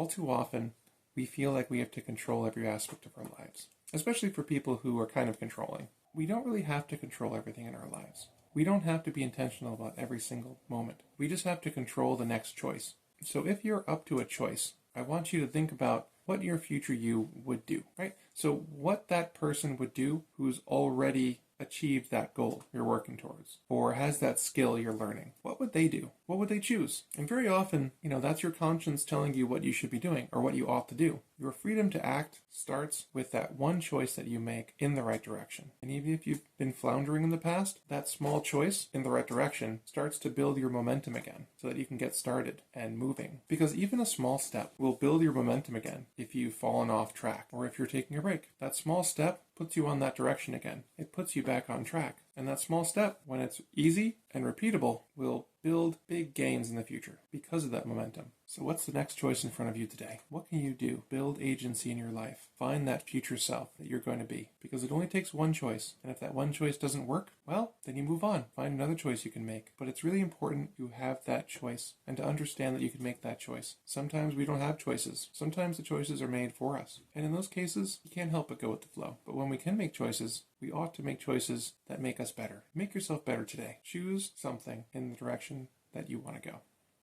All too often, we feel like we have to control every aspect of our lives, especially for people who are kind of controlling. We don't really have to control everything in our lives. We don't have to be intentional about every single moment. We just have to control the next choice. So if you're up to a choice, I want you to think about what your future you would do, right? So what that person would do who's already achieved that goal you're working towards, or has that skill you're learning. What would they do? What would they choose? And very often, that's your conscience telling you what you should be doing or what you ought to do. Your freedom to act starts with that one choice that you make in the right direction. And even if you've been floundering in the past, that small choice in the right direction starts to build your momentum again so that you can get started and moving. Because even a small step will build your momentum again if you've fallen off track or if you're taking a break. That small step puts you on that direction again. It puts you back on track. And that small step, when it's easy and repeatable, will build big gains in the future because of that momentum. So what's the next choice in front of you today? What can you do? Build agency in your life. Find that future self that you're going to be. Because it only takes one choice. And if that one choice doesn't work, well, then you move on. Find another choice you can make. But it's really important you have that choice and to understand that you can make that choice. Sometimes we don't have choices. Sometimes the choices are made for us. And in those cases, you can't help but go with the flow. But when we can make choices, we ought to make choices that make us better. Make yourself better today. Choose something in the direction that you want to go.